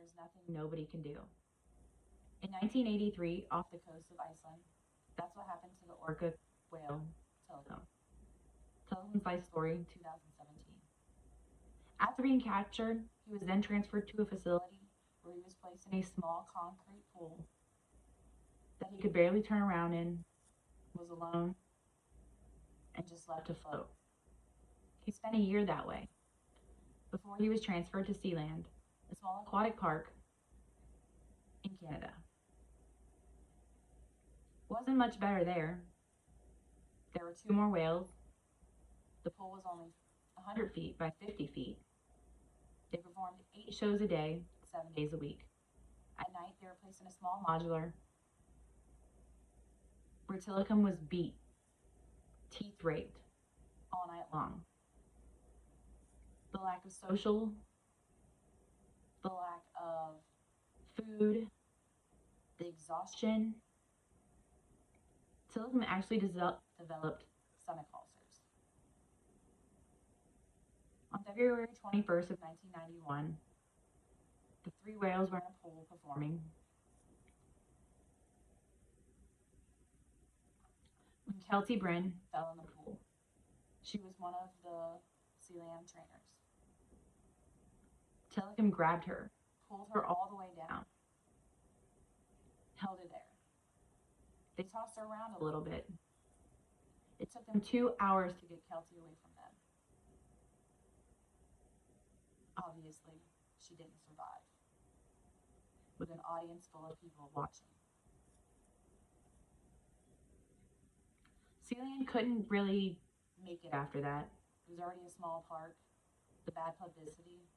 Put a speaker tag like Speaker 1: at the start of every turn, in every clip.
Speaker 1: there's nothing nobody can do. In 1983, off the coast of Iceland, that's what happened to the orca whale, Tilikum. Tilikum's life story, 2017. After being captured, he was then transferred to a facility where he was placed in a small concrete pool that he could barely turn around in, was alone, and just left to float. He spent a year that way before he was transferred to Sealand, a small aquatic park in Canada. Wasn't much better there. There were 2 more whales. The pool was only 100 feet by 50 feet. They performed 8 shows a day, 7 days a week. At night, they were placed in a small modular where Tilikum was beat, teeth raked, all night long. The lack of social, the lack of food, the exhaustion. Tilikum actually developed stomach ulcers. On February 21st of 1991, the 3 whales were in a pool performing when Keltie Bryn fell in the pool. She was one of the Sealand trainers. Tilikum grabbed her, pulled her all the way down, held her there. They tossed her around a little bit. It took them 2 hours to get Keltie away from them. Obviously, she didn't survive, with an audience full of people watching. Sealand couldn't really make it after that. It was already a small park, the bad publicity.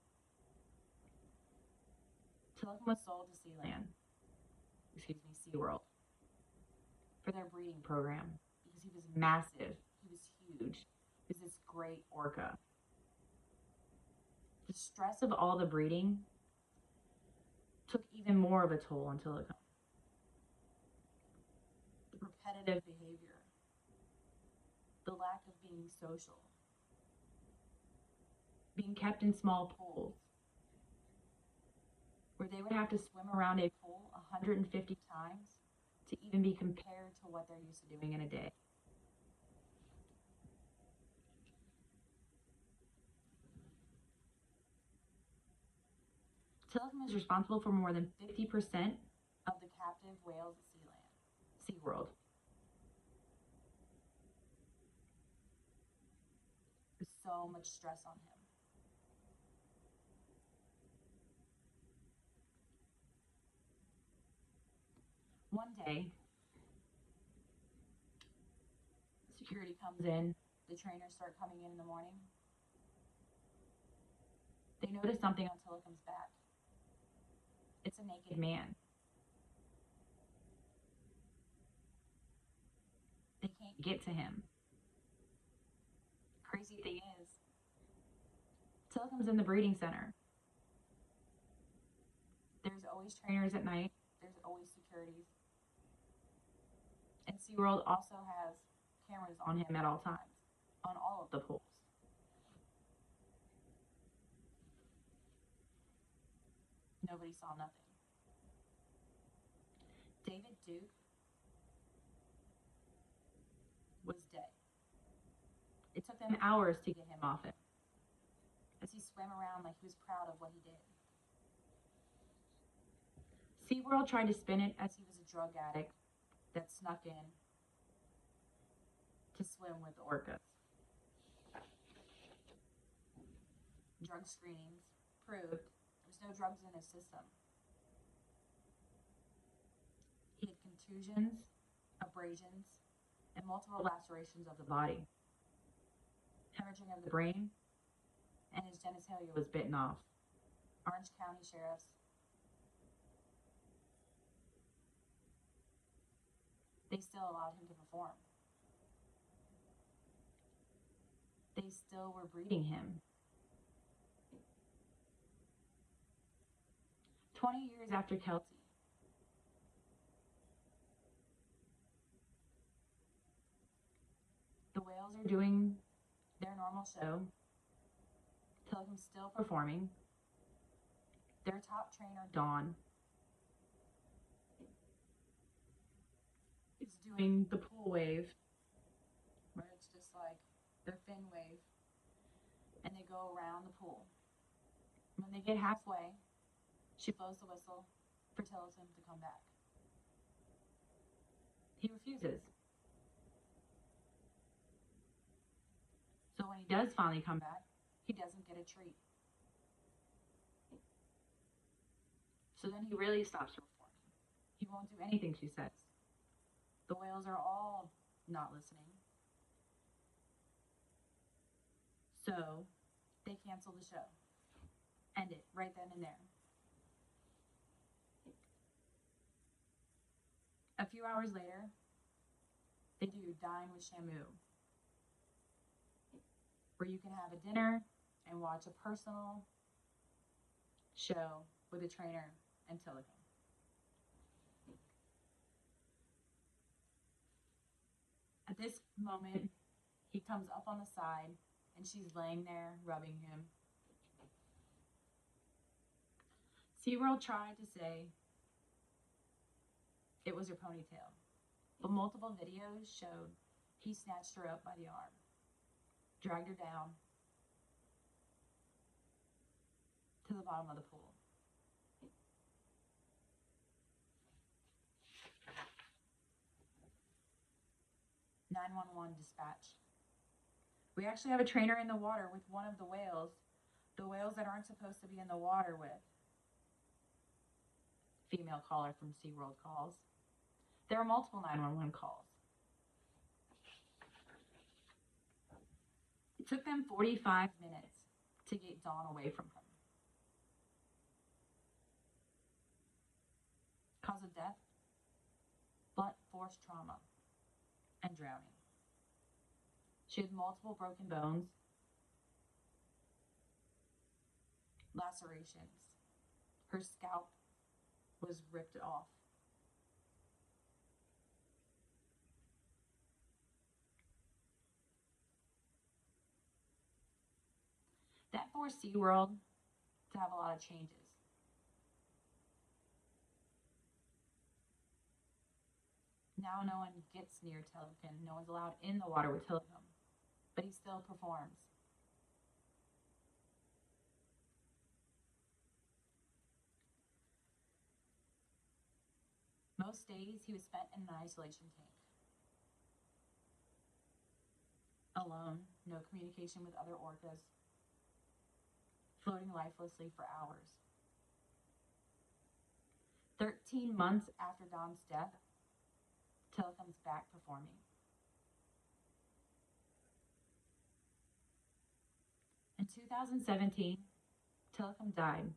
Speaker 1: Tilikum was sold to SeaWorld, for their breeding program because he was massive, he was huge, he was this great orca. The stress of all the breeding took even more of a toll on Tilikum. The repetitive behavior, the lack of being social, being kept in small pools, where they would have to swim around a pool 150 times to even be compared to what they're used to doing in a day. Tilikum is responsible for more than 50% of the captive whales at SeaWorld. There's so much stress on him. One day, security comes in, the trainers start coming in the morning. They notice something on Tilikum's back. It's a naked man. They can't get to him. Crazy thing is, Tilikum's in the breeding center. There's always trainers at night. There's always security. And SeaWorld also has cameras on him at all times, on all of the pools. Nobody saw nothing. David Duke was dead. It took them hours to get him off him, as he swam around like he was proud of what he did. SeaWorld tried to spin it as he was a drug addict that snuck in to swim with orcas. Drug screenings proved there was no drugs in his system. He had contusions, abrasions, and multiple lacerations of the body, hemorrhaging of the brain, and his genitalia was bitten off. Orange County sheriffs they still allowed him to perform. They still were breeding him. 20 years after Keltie, the whales are doing their normal show. Tilikum's still performing. Their top trainer, Dawn, is doing the pool wave, where it's just like their fin wave, and they go around the pool. When they get halfway, she blows the whistle for Tomilson to come back. He refuses. So when he does finally come back, he doesn't get a treat. So then he really stops performing. He won't do anything she says. The whales are all not listening. So they cancel the show. End it right then and there. A few hours later, they do Dine with Shamu, where you can have a dinner and watch a personal show with a trainer and Tomilson. At this moment, he comes up on the side and she's laying there rubbing him. SeaWorld tried to say it was her ponytail, but multiple videos showed he snatched her up by the arm, dragged her down to the bottom of the pool. "911 dispatch. We actually have a trainer in the water with one of the whales that aren't supposed to be in the water with." Female caller from SeaWorld calls. There are multiple 911 calls. It took them 45 minutes to get Dawn away from him. Cause of death: blunt force trauma and drowning. She had multiple broken bones, lacerations. Her scalp was ripped off. That forced SeaWorld to have a lot of changes. Now no one gets near Tomilson. No one's allowed in the water with Tomilson, but he still performs. Most days he was spent in an isolation tank. Alone, no communication with other orcas, floating lifelessly for hours. 13 months after Dawn's death, Tomilson's back performing. In 2017, Tomilson died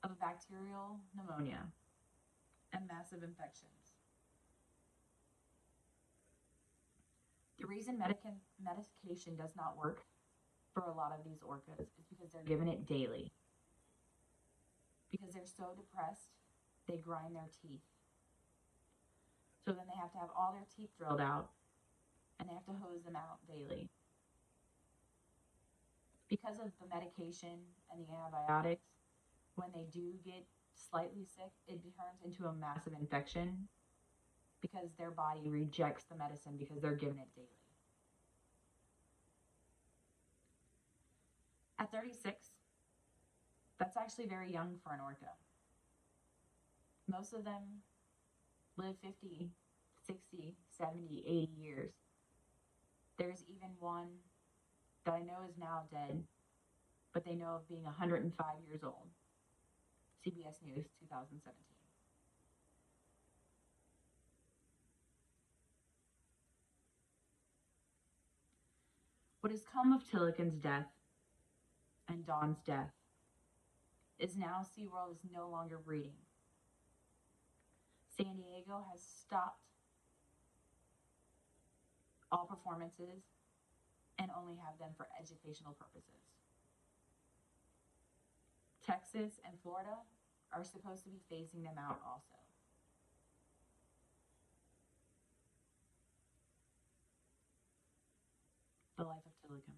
Speaker 1: of a bacterial pneumonia and massive infections. The reason medication does not work for a lot of these orcas is because they're given it daily. Because they're so depressed, they grind their teeth. So then they have to have all their teeth drilled out, and they have to hose them out daily. Because of the medication and the antibiotics, when they do get slightly sick, it turns into a massive infection because their body rejects the medicine because they're given it daily. At 36, that's actually very young for an orca. Most of them live 50, 60, 70, 80 years. There's even one that I know is now dead, but they know of being 105 years old. CBS News, 2017. What has come of Tomilson's death and Dawn's death is now SeaWorld is no longer breeding. San Diego has stopped all performances and only have them for educational purposes. Texas and Florida are supposed to be phasing them out also. The life of Tomilson.